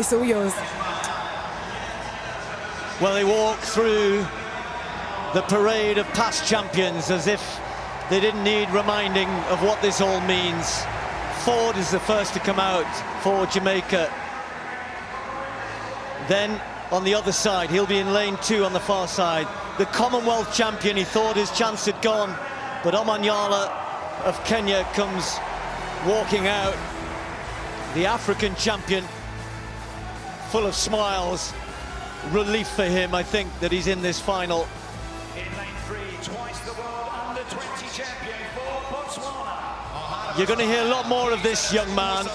It's all yours. Well, they walk through the parade of past champions as if they didn't need reminding of what this all means. Ford is the first to come out for Jamaica. Then on the other side, he'll be in lane 2 on the far side. The Commonwealth champion, he thought his chance had gone, but Omanyala of Kenya comes walking out. The African champion, full of smiles. Relief for him, I think, that he's in this final. In lane 3, twice the world under-20 champion for Botswana. You're going to hear a lot more of this young man.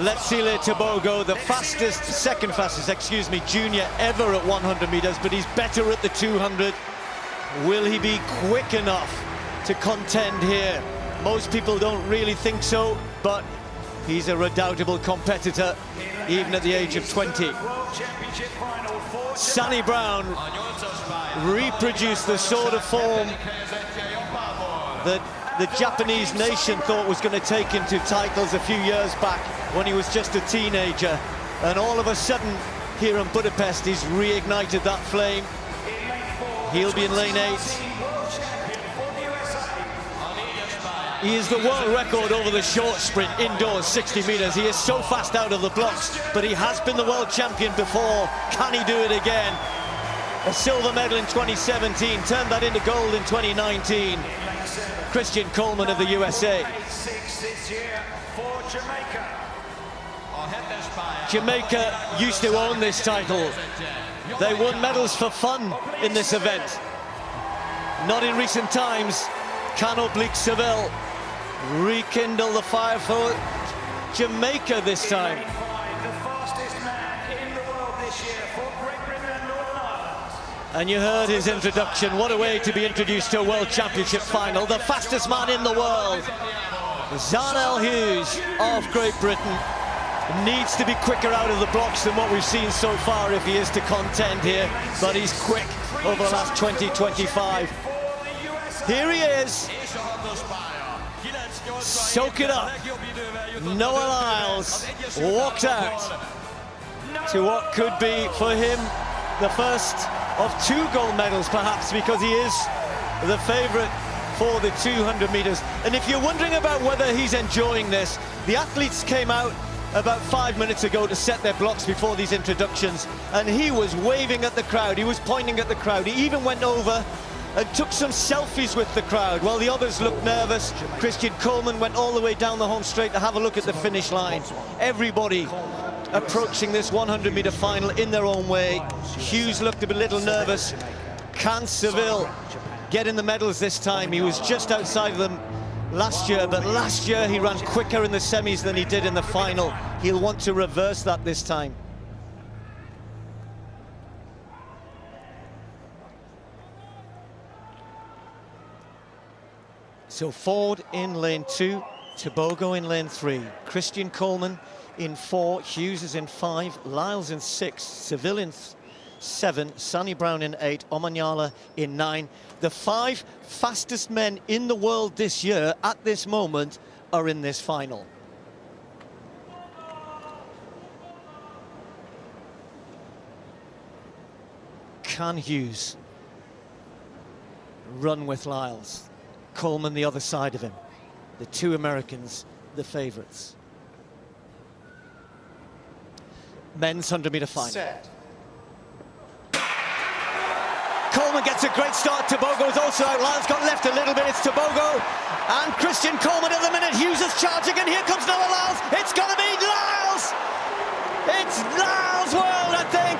Letsile Tebogo, the fastest, second fastest, excuse me, junior ever at 100 meters, but he's better at the 200. Will he be quick enough to contend here? Most people don't really think so, but he's a redoubtable competitor, even at the age of 20. Sunny Brown reproduced the sort of form that the Japanese nation thought was going to take him to titles a few years back when he was just a teenager. And all of a sudden, here in Budapest, he's reignited that flame. He'll be in lane 8. He is the world record over the short sprint, indoors, 60 meters. He is so fast out of the blocks, but he has been the world champion before. Can he do it again? A silver medal in 2017, turned that into gold in 2019. Christian Coleman of the USA. Jamaica used to own this title. They won medals for fun in this event. Not in recent times. Can Oblique Seville rekindle the fire for Jamaica this time? And you heard his introduction. What a way to be introduced to a World Championship final. The fastest man in the world, Zarnell Hughes of Great Britain, needs to be quicker out of the blocks than what we've seen so far if he is to contend here, but he's quick over the last 20-25. Here he is. Soak it up. Noah Lyles walked out to what could be for him the first of 2 gold medals, perhaps, because he is the favorite for the 200 meters. And if you're wondering about whether he's enjoying this, the athletes came out about 5 minutes ago to set their blocks before these introductions, and he was waving at the crowd, he was pointing at the crowd, he even went over and took some selfies with the crowd while the others looked nervous. Christian Coleman went all the way down the home straight to have a look at the finish line. Everybody approaching this 100-meter final in their own way. Hughes looked a little nervous. Can Seville get in the medals this time? He was just outside of them last year, but last year he ran quicker in the semis than he did in the final. He'll want to reverse that this time. So Ford in lane 2, Tebogo in lane 3, Christian Coleman in 4, Hughes is in 5, Lyles in 6, Seville in 7, Sunny Brown in 8, Omanyala in 9. The 5 fastest men in the world this year at this moment are in this final. Can Hughes run with Lyles? Coleman the other side of him. The 2 Americans, the favorites. Men's 100-meter final. Set. Coleman gets a great start. Tebogo's also out. Lyles got left a little bit. It's Tebogo and Christian Coleman at the minute. Hughes is charging, and here comes Noah Lyles. It's going to be Lyles. It's Lyles' world, I think.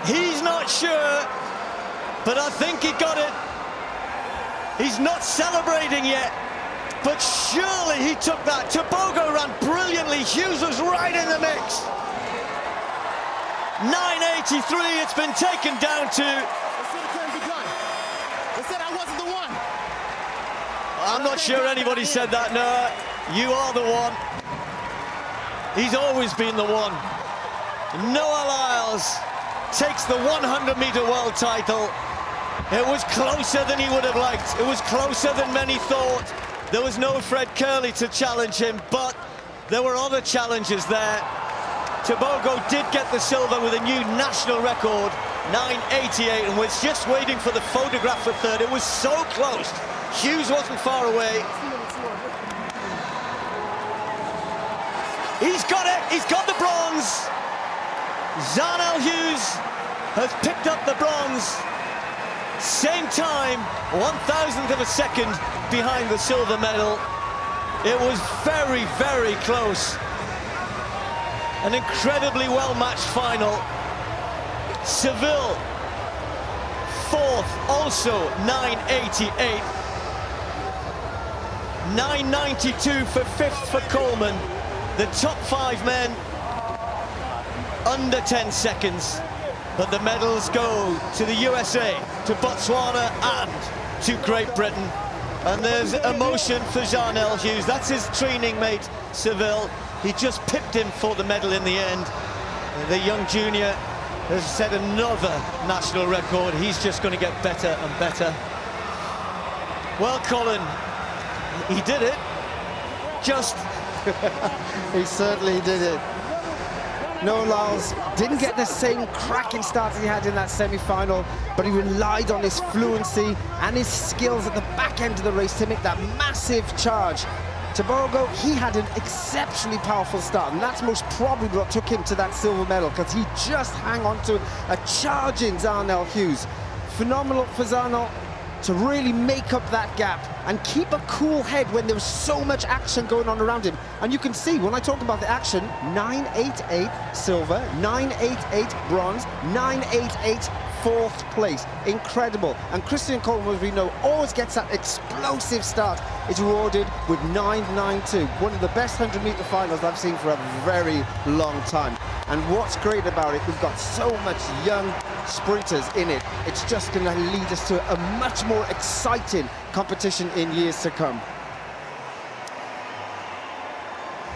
He's not sure, but I think he got it. He's not celebrating yet, but surely he took that. Tebogo ran brilliantly. Hughes was right in the mix. 9:83, it's been taken down to... They said it couldn't be done. They said I wasn't the one. I'm not sure anybody said that, no. You are the one. He's always been the one. Noah Lyles takes the 100-meter world title. It was closer than he would have liked. It was closer than many thought. There was no Fred Curley to challenge him, but There were other challenges there. Tobago did get the silver with a new national record, 9:88, and was just waiting for the photograph for third. It was so close. Hughes wasn't far away. He's got it, he's got the bronze. Zharnel Hughes has picked up the bronze. Same time, 1,000th of a second behind the silver medal. It was very, very close. An incredibly well-matched final. Seville, fourth, also 9:88. 9:92 for fifth for Coleman. The top five men under 10 seconds. But the medals go to the USA, to Botswana, and to Great Britain. And there's emotion for Zharnel Hughes. That's his training mate, Seville. He just pipped him for the medal in the end. The young junior has set another national record. He's just going to get better and better. Well, Colin, he did it. Just... He certainly did it. Noah Lyles didn't get the same cracking start as he had in that semi-final, but he relied on his fluency and his skills at the back end of the race to make that massive charge. Tobago, he had an exceptionally powerful start, and that's most probably what took him to that silver medal, because he just hung on to a charging Zharnel Hughes. Phenomenal for Zharnel to really make up that gap and keep a cool head when there was so much action going on around him. And you can see, when I talk about the action, 988 silver, 988 bronze, 988 fourth place. Incredible. And Christian Coleman, as we know, always gets that explosive start. It's rewarded with 992. One of the best 100-meter finals I've seen for a very long time. And what's great about it, we've got so much young sprinters in it. It's just going to lead us to a much more exciting competition in years to come.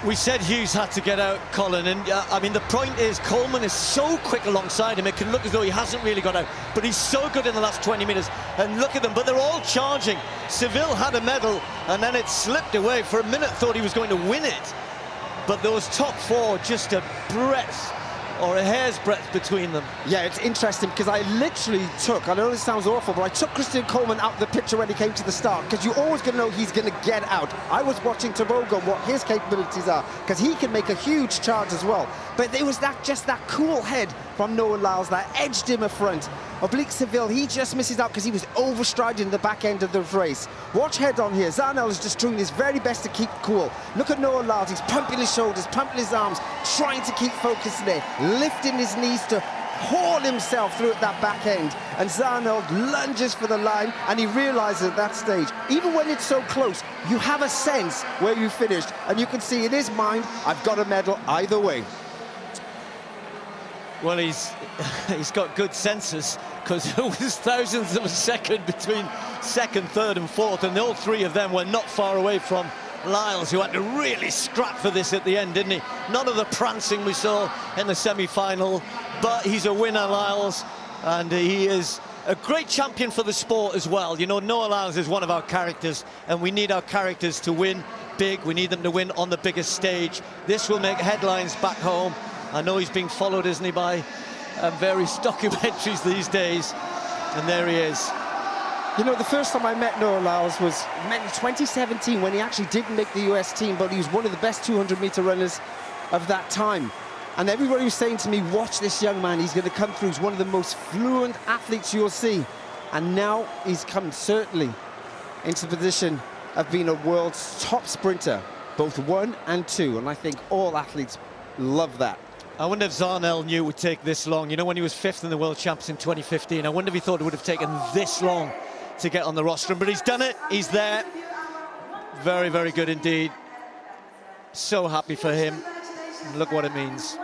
We said Hughes had to get out, Colin, and I mean, the point is Coleman is so quick alongside him, it can look as though he hasn't really got out, but he's so good in the last 20 minutes, and look at them, but they're all charging. Seville had a medal, and then it slipped away. For a minute, thought he was going to win it, but those top four, just a breath, or a hair's breadth between them. Yeah, it's interesting because I literally took, I know this sounds awful, but I took Christian Coleman out of the picture when he came to the start, because you're always going to know he's going to get out. I was watching Tobago, what his capabilities are, because he can make a huge charge as well. But there was just that cool head from Noah Lyles that edged him a front. Oblique Seville, he just misses out because he was overstriding the back end of the race. Watch head on here. Zharnel is just doing his very best to keep cool. Look at Noah Lyles, he's pumping his shoulders, pumping his arms, trying to keep focus there, lifting his knees to haul himself through at that back end. And Zharnel lunges for the line, and he realizes at that stage, even when it's so close, you have a sense where you finished, and you can see in his mind, I've got a medal either way. Well, he's got good senses, because there was thousandths of a second between second, third and fourth, and all three of them were not far away from Lyles, who had to really scrap for this at the end, didn't he? None of the prancing we saw in the semi-final, but he's a winner, Lyles, and he is a great champion for the sport as well. You know, Noah Lyles is one of our characters, and we need our characters to win big. We need them to win on the biggest stage. This will make headlines back home. I know he's being followed, isn't he, by various documentaries these days, and there he is. You know, the first time I met Noah Lyles was in 2017, when he actually didn't make the US team, but he was one of the best 200-meter runners of that time. And everybody was saying to me, watch this young man, he's going to come through. He's one of the most fluent athletes you'll see. And now he's come certainly into the position of being a world's top sprinter, both 1 and 2. And I think all athletes love that. I wonder if Zharnel knew it would take this long. You know, when he was 5th in the World Champs in 2015, I wonder if he thought it would have taken this long to get on the rostrum, but he's done it, he's there. Very, very good indeed. So happy for him. Look what it means.